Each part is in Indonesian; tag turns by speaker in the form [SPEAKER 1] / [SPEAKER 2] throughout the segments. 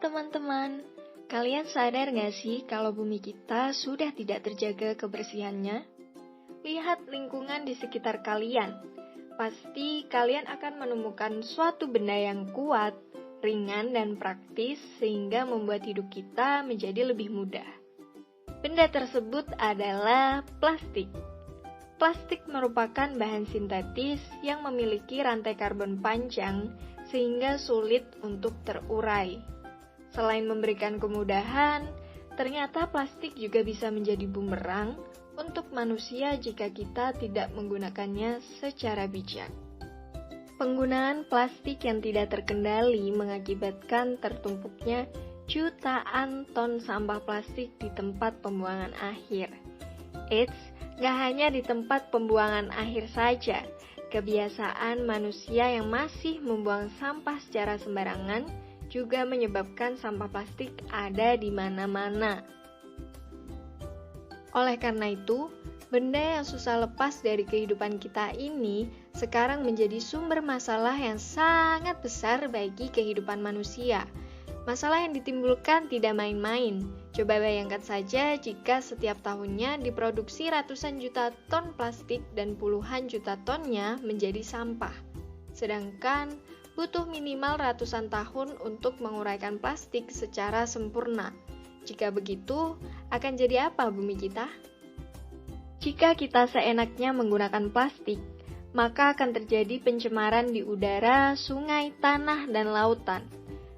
[SPEAKER 1] teman-teman, kalian sadar gak sih kalau bumi kita sudah tidak terjaga kebersihannya? Lihat lingkungan di sekitar kalian. Pasti kalian akan menemukan suatu benda yang kuat, ringan, dan praktis sehingga membuat hidup kita menjadi lebih mudah. Benda tersebut adalah plastik. Plastik merupakan bahan sintetis yang memiliki rantai karbon panjang sehingga sulit untuk terurai. Selain memberikan kemudahan, ternyata plastik juga bisa menjadi bumerang untuk manusia jika kita tidak menggunakannya secara bijak. Penggunaan plastik yang tidak terkendali mengakibatkan tertumpuknya jutaan ton sampah plastik di tempat pembuangan akhir. Eits, gak hanya di tempat pembuangan akhir saja, kebiasaan manusia yang masih membuang sampah secara sembarangan juga menyebabkan sampah plastik ada di mana-mana. Oleh karena itu, benda yang susah lepas dari kehidupan kita ini sekarang menjadi sumber masalah yang sangat besar bagi kehidupan manusia. Masalah yang ditimbulkan tidak main-main. Coba bayangkan saja jika setiap tahunnya diproduksi ratusan juta ton plastik dan puluhan juta tonnya menjadi sampah. Sedangkan butuh minimal ratusan tahun untuk menguraikan plastik secara sempurna. Jika begitu, akan jadi apa bumi kita? Jika kita seenaknya menggunakan plastik, maka akan terjadi pencemaran di udara, sungai, tanah, dan lautan.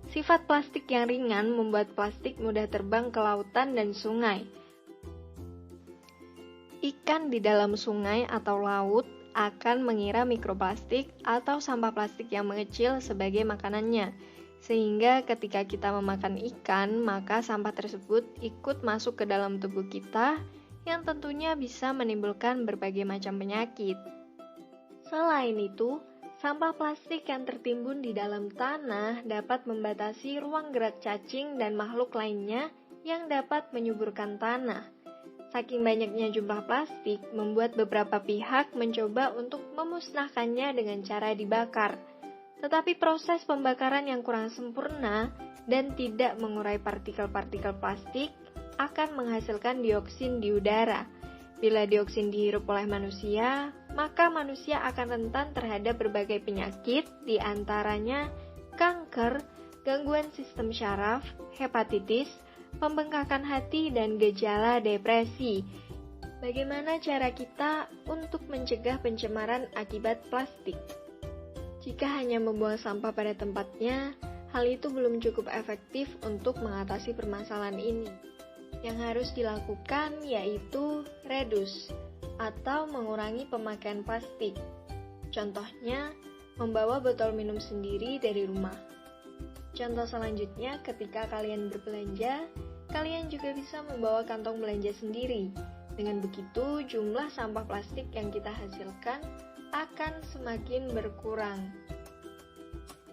[SPEAKER 1] Sifat plastik yang ringan membuat plastik mudah terbang ke lautan dan sungai. Ikan di dalam sungai atau laut akan mengira mikroplastik atau sampah plastik yang mengecil sebagai makanannya. Sehingga ketika kita memakan ikan, maka sampah tersebut ikut masuk ke dalam tubuh kita yang tentunya bisa menimbulkan berbagai macam penyakit. Selain itu, sampah plastik yang tertimbun di dalam tanah dapat membatasi ruang gerak cacing dan makhluk lainnya yang dapat menyuburkan tanah. Saking banyaknya jumlah plastik, membuat beberapa pihak mencoba untuk memusnahkannya dengan cara dibakar. Tetapi proses pembakaran yang kurang sempurna dan tidak mengurai partikel-partikel plastik akan menghasilkan dioksin di udara. Bila dioksin dihirup oleh manusia, maka manusia akan rentan terhadap berbagai penyakit, di antaranya kanker, gangguan sistem syaraf, hepatitis, pembengkakan hati, dan gejala depresi. Bagaimana cara kita untuk mencegah pencemaran akibat plastik? Jika hanya membuang sampah pada tempatnya, hal itu belum cukup efektif untuk mengatasi permasalahan ini. Yang harus dilakukan yaitu reduce atau mengurangi pemakaian plastik. Contohnya, membawa botol minum sendiri dari rumah. Contoh selanjutnya, ketika kalian berbelanja, kalian juga bisa membawa kantong belanja sendiri. Dengan begitu, jumlah sampah plastik yang kita hasilkan akan semakin berkurang.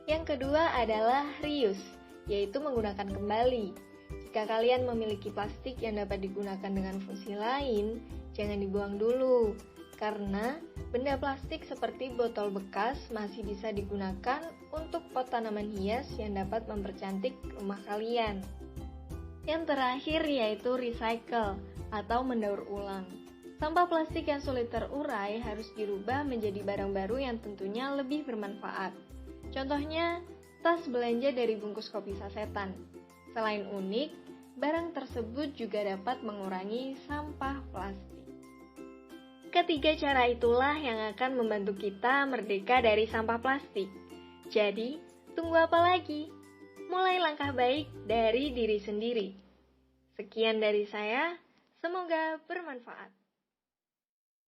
[SPEAKER 1] Yang kedua adalah reuse, yaitu menggunakan kembali. Jika kalian memiliki plastik yang dapat digunakan dengan fungsi lain, jangan dibuang dulu, karena benda plastik seperti botol bekas masih bisa digunakan untuk pot tanaman hias yang dapat mempercantik rumah kalian. Yang terakhir yaitu recycle atau mendaur ulang. Sampah plastik yang sulit terurai harus dirubah menjadi barang baru yang tentunya lebih bermanfaat. Contohnya, tas belanja dari bungkus kopi sasetan. Selain unik, barang tersebut juga dapat mengurangi sampah plastik. Ketiga cara itulah yang akan membantu kita merdeka dari sampah plastik. Jadi, tunggu apa lagi? Mulai langkah baik dari diri sendiri. Sekian dari saya, semoga bermanfaat.